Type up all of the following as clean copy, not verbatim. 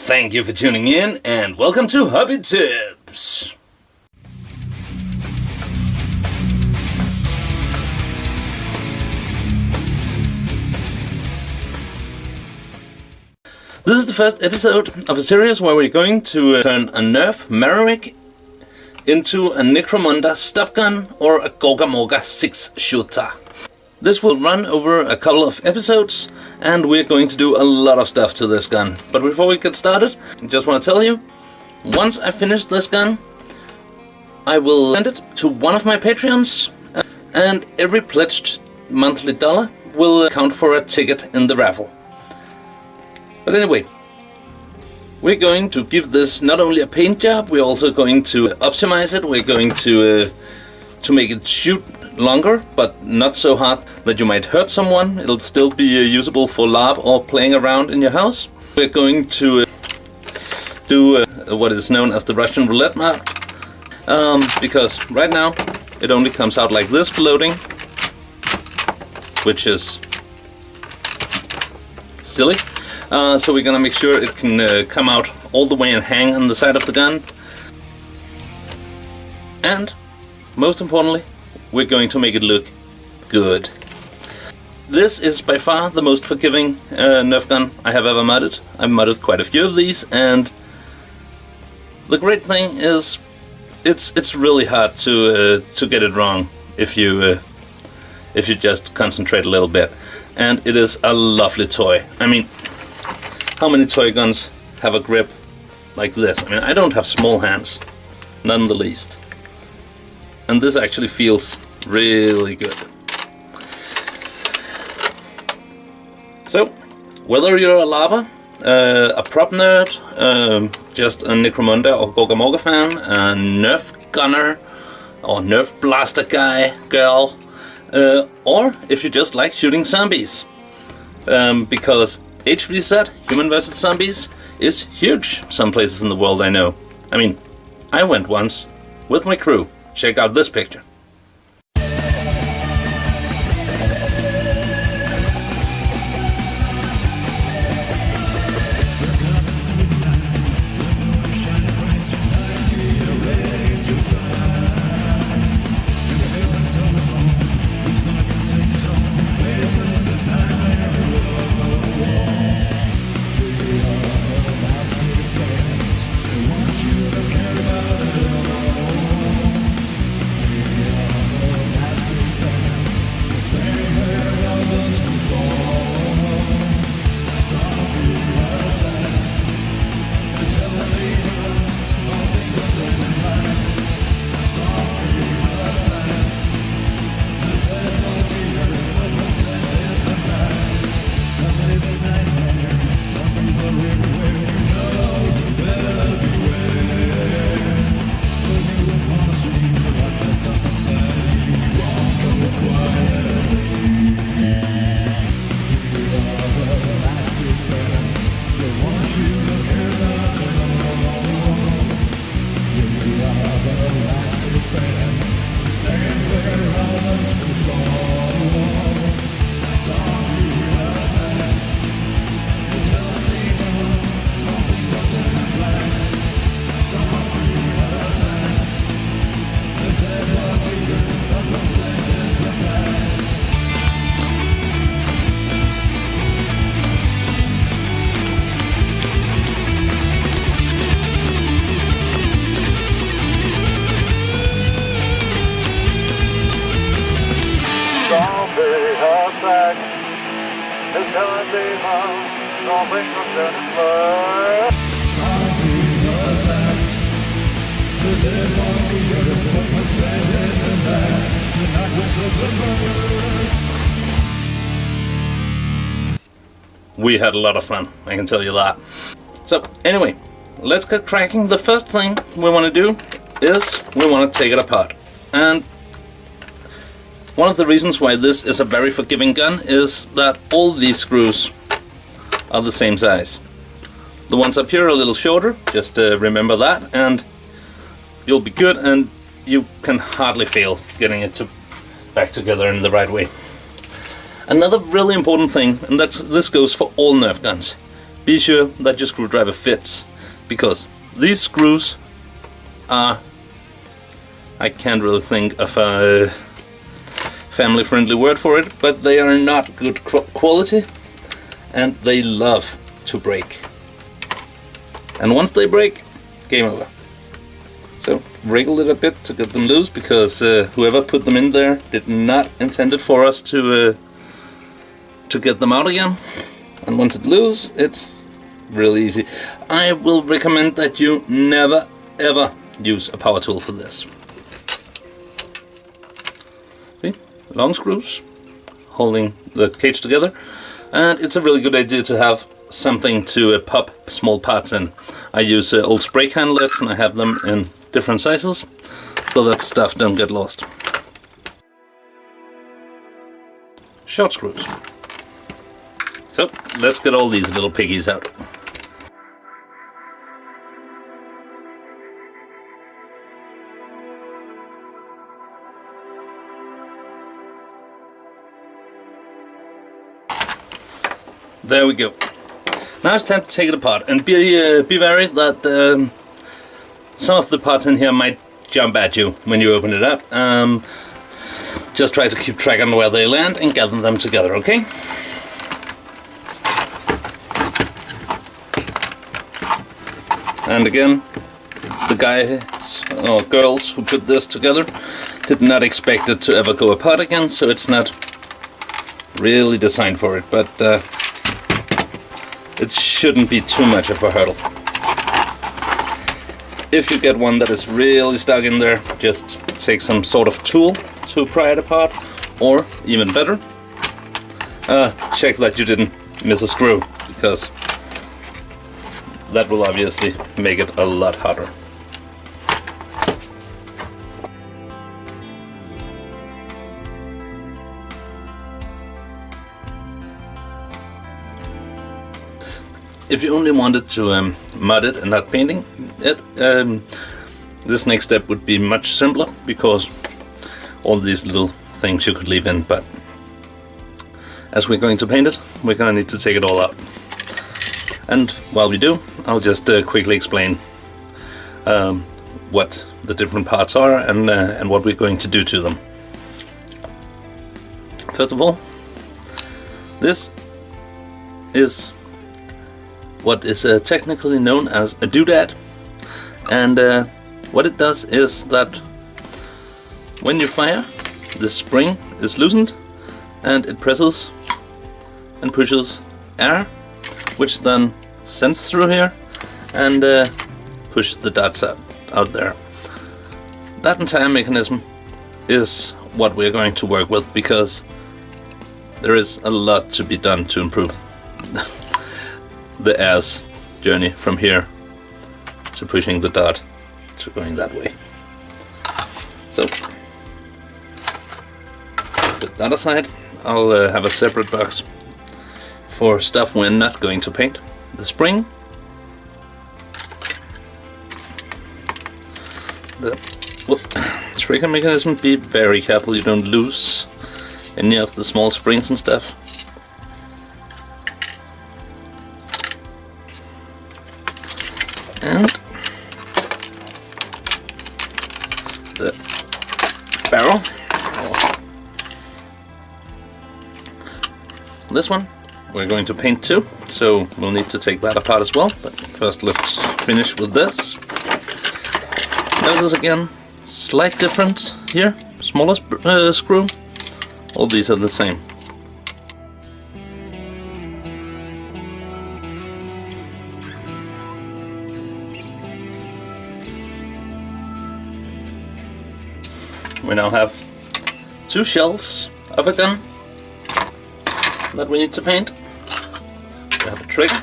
Thank you for tuning in, and welcome to Hobby Tips. This is the first episode of a series where we're going to turn a Nerf Merrick into a Necromunda Stubgun or a Gorgamorga 6-shooter. This will run over a couple of episodes, and we're going to do a lot of stuff to this gun. But before we get started, I just want to tell you, once I finish this gun, I will send it to one of my Patreons, and every pledged monthly dollar will count for a ticket in the raffle. But anyway, we're going to give this not only a paint job, we're also going to optimize it. We're going to make it shoot longer, but not so hard that you might hurt someone. It'll still be usable for LARP or playing around in your house. We're going to do what is known as the Russian roulette map, because right now it only comes out like this floating, which is silly. So we're gonna make sure it can come out all the way and hang on the side of the gun. And most importantly, we're going to make it look good. This is by far the most forgiving Nerf gun I have ever modded. I've modded quite a few of these, and the great thing is it's really hard to get it wrong if you just concentrate a little bit. And it is a lovely toy. I mean, how many toy guns have a grip like this? I mean, I don't have small hands, none the least. And this actually feels really good. So, whether you're a LARPer, a prop nerd, just a Necromunda or Gorgamorga fan, a Nerf gunner, or Nerf blaster guy, girl, or if you just like shooting zombies, because HVZ, Human vs. Zombies, is huge some places in the world, I know. I mean, I went once with my crew. Check out this picture. We had a lot of fun, I can tell you that. So anyway, let's get cracking. The first thing we want to do is we want to take it apart. And one of the reasons why this is a very forgiving gun is that all these screws are the same size. The ones up here are a little shorter, just remember that, and you'll be good, and you can hardly fail getting it back together in the right way. Another really important thing, and this goes for all Nerf guns, be sure that your screwdriver fits, because these screws are, I can't really think of a family-friendly word for it, but they are not good quality and they love to break. And once they break, game over. So wriggle it a bit to get them loose, because whoever put them in there did not intend it for us to get them out again. And once it's loose, it's really easy. I will recommend that you never ever use a power tool for this. See? Long screws holding the cage together, and it's a really good idea to have something to pop small parts in. I use old spray can lids, and I have them in different sizes so that stuff don't get lost. Short screws. So let's get all these little piggies out. There we go. Now it's time to take it apart, and be wary that some of the parts in here might jump at you when you open it up. Just try to keep track on where they land and gather them together, okay? And again, the guys or girls who put this together did not expect it to ever go apart again, so it's not really designed for it, but it shouldn't be too much of a hurdle. If you get one that is really stuck in there, just take some sort of tool to pry it apart, or even better, check that you didn't miss a screw, because that will obviously make it a lot harder. If you only wanted to mud it and not painting it, this next step would be much simpler, because all these little things you could leave in, but as we're going to paint it, we're going to need to take it all out. And while we do, I'll just quickly explain what the different parts are and what we're going to do to them. First of all, this is what is technically known as a doodad, and what it does is that when you fire, the spring is loosened and it presses and pushes air, which then sends through here and pushes the darts out there. That entire mechanism is what we're going to work with, because there is a lot to be done to improve the air's journey from here to pushing the dart to going that way. So put that aside. I'll have a separate box for stuff we're not going to paint. The spring, the trigger mechanism. Be very careful you don't lose any of the small springs and stuff. And the barrel. This one we're going to paint too, so we'll need to take that apart as well, but first let's finish with this. Notice again, slight difference here, smaller screw. All these are the same. We now have two shells of a gun that we need to paint. We have a trigger,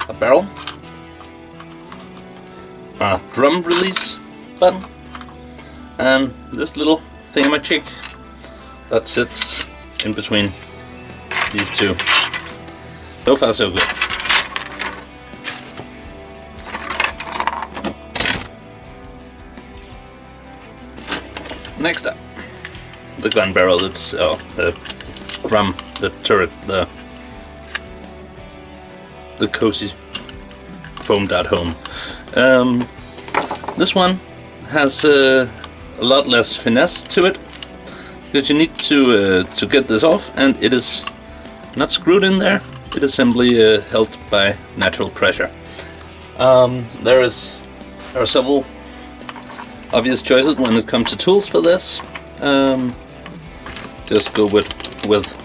a barrel, a drum release button, and this little thingamajig that sits in between these two. So far so good. Next up, the gun barrel. It's the drum, the turret, the the cozy foam dart home. This one has a lot less finesse to it, because you need to get this off, and it is not screwed in there. It is simply held by natural pressure. There are several obvious choices when it comes to tools for this. Just go with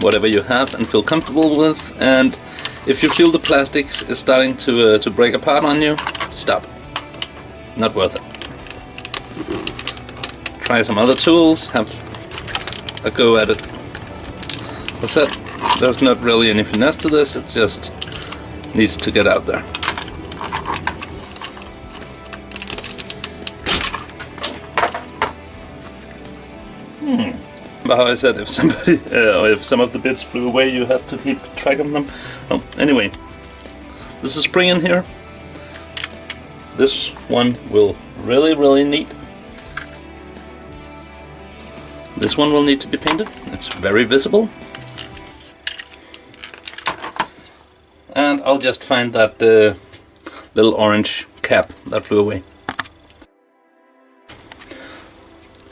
whatever you have and feel comfortable with, and if you feel the plastic is starting to break apart on you, stop. Not worth it. Try some other tools, have a go at it. As I said, there's not really any finesse to this, it just needs to get out there. But how I said, if somebody or if some of the bits flew away, you had to keep track of them. Oh, anyway, there's a spring in here. This one will really need. This one will need to be painted. It's very visible. And I'll just find that little orange cap that flew away.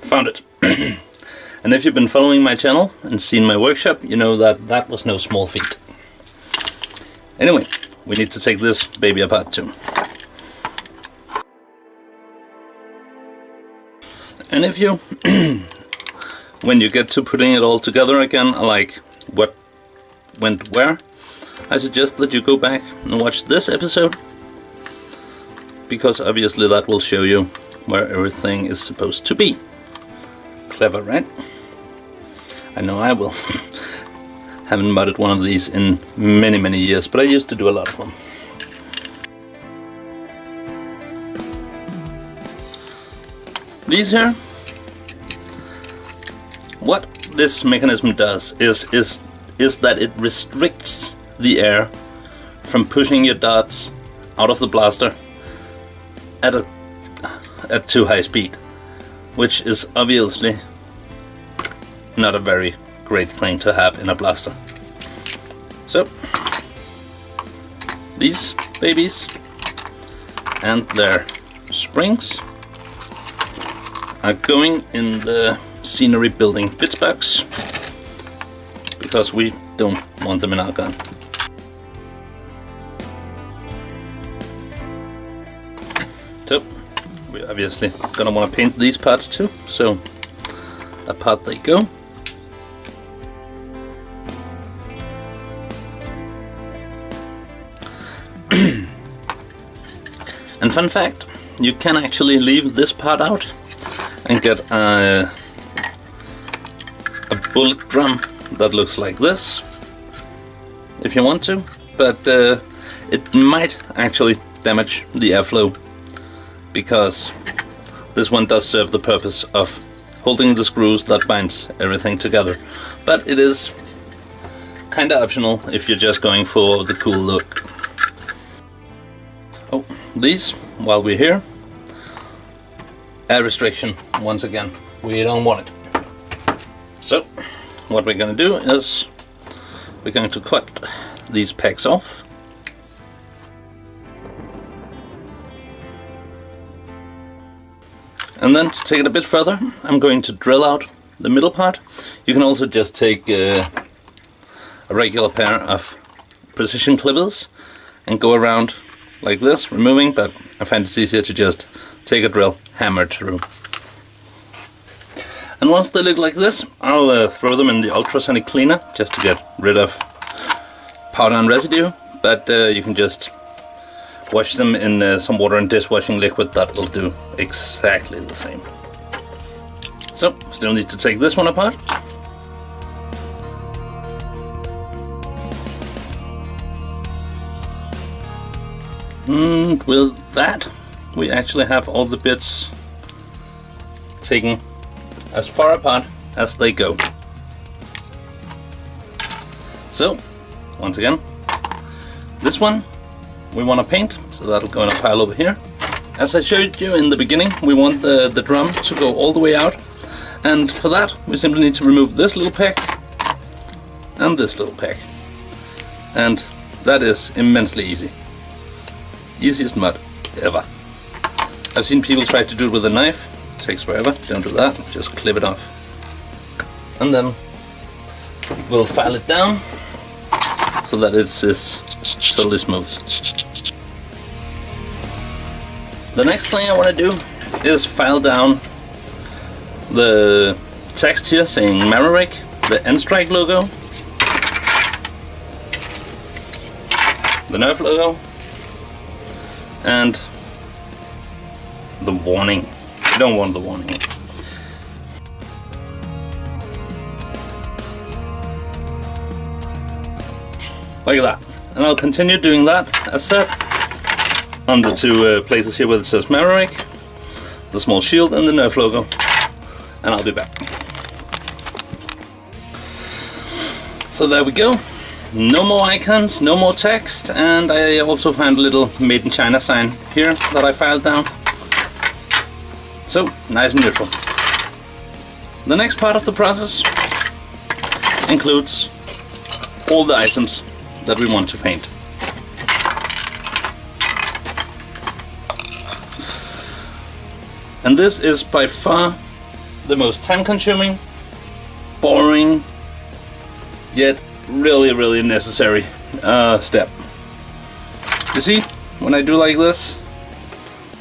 Found it. And if you've been following my channel and seen my workshop, you know that that was no small feat. Anyway, we need to take this baby apart too. And if you, when you get to putting it all together again, like what went where, I suggest that you go back and watch this episode, because obviously that will show you where everything is supposed to be. Clever, right? I know I will. Haven't modded one of these in many years, but I used to do a lot of them. These here, what this mechanism does is that it restricts the air from pushing your darts out of the blaster at too high speed, which is obviously not a very great thing to have in a blaster. So these babies and their springs are going in the scenery building bits box, because we don't want them in our gun. So we're obviously gonna want to paint these parts too, so apart they go. And fun fact, you can actually leave this part out and get a bullet drum that looks like this if you want to, but it might actually damage the airflow, because this one does serve the purpose of holding the screws that binds everything together, but it is kinda optional if you're just going for the cool look. Oh, these, while we're here, air restriction once again, we don't want it. So what we're going to do is we're going to cut these pegs off. And then to take it a bit further, I'm going to drill out the middle part. You can also just take a regular pair of precision clippers and go around like this, removing, but I find it's easier to just take a drill, hammer it through. And once they look like this, I'll throw them in the ultrasonic cleaner just to get rid of powder and residue, but you can just wash them in some water and dishwashing liquid. That will do exactly the same. So, still need to take this one apart. And with that, we actually have all the bits taken as far apart as they go. So, once again, this one we want to paint, so that'll go in a pile over here. As I showed you in the beginning, we want the drum to go all the way out, and for that we simply need to remove this little peg and this little peg. And That is immensely easy. Easiest mod ever. I've seen people try to do it with a knife. It takes forever. Don't do that. Just clip it off. And then we'll file it down so that it's totally smooth. The next thing I want to do is file down the text here saying Maverick, the N-Strike logo, the Nerf logo, and the warning. You don't want the warning. Like that. And I'll continue doing that as said on the two places here where it says Maverick, the small shield, and the Nerf logo. And I'll be back. So there we go. No more icons, no more text, and I also found a little Made in China sign here that I filed down. So, nice and neutral. The next part of the process includes all the items that we want to paint. And this is by far the most time-consuming, boring, yet really necessary step. You see, when I do like this,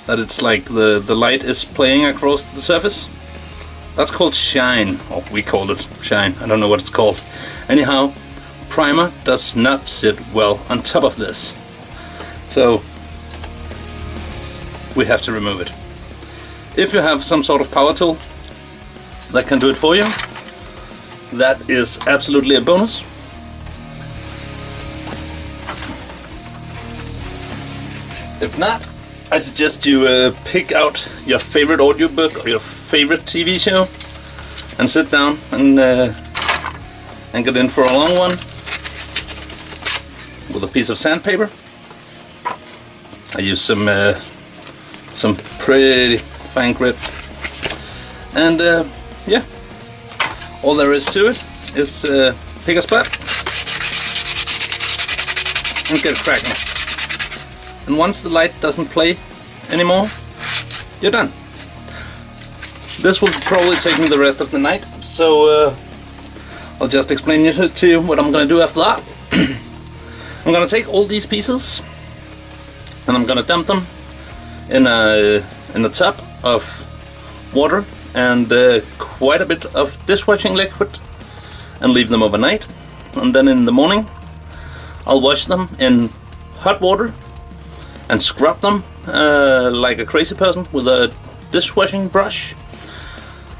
that it's like the light is playing across the surface. That's called shine, or we call it shine, I don't know what it's called. Anyhow, primer does not sit well on top of this, so we have to remove it. If you have some sort of power tool that can do it for you, that is absolutely a bonus. If not, I suggest you pick out your favorite audiobook or your favorite TV show and sit down and get in for a long one with a piece of sandpaper. I use some pretty fine grit, and yeah, all there is to it is pick a spot and get it cracking. And once the light doesn't play anymore, you're done. This will probably take me the rest of the night, so I'll just explain to you what I'm going to do after that. I'm going to take all these pieces and I'm going to dump them in a tub of water and quite a bit of dishwashing liquid and leave them overnight. And then in the morning I'll wash them in hot water and scrub them like a crazy person with a dishwashing brush,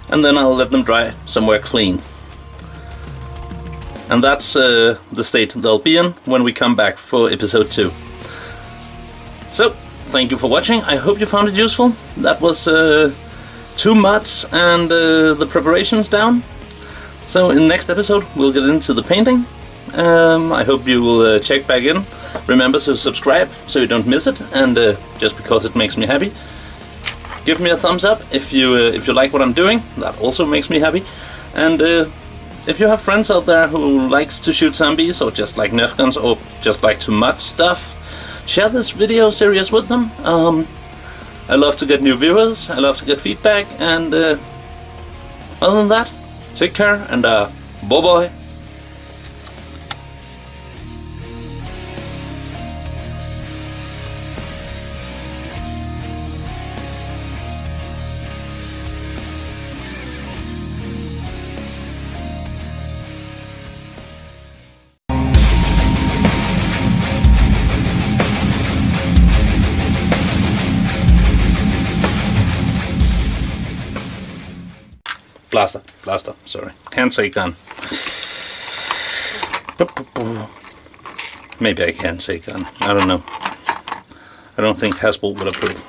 and then I'll let them dry somewhere clean. And that's the state they'll be in when we come back for episode 2. So, thank you for watching. I hope you found it useful. That was 2 mods and the preparations down. So in the next episode we'll get into the painting. I hope you will check back in. Remember to subscribe so you don't miss it, and just because it makes me happy. Give me a thumbs up if you like what I'm doing. That also makes me happy. And if you have friends out there who likes to shoot zombies, or just like Nerf guns, or just like to mod stuff, share this video series with them. I love to get new viewers, I love to get feedback, and other than that, take care and bye-bye. Blaster, sorry. Can't say gun. Maybe I can say gun. I don't know. I don't think Hasbro would approve.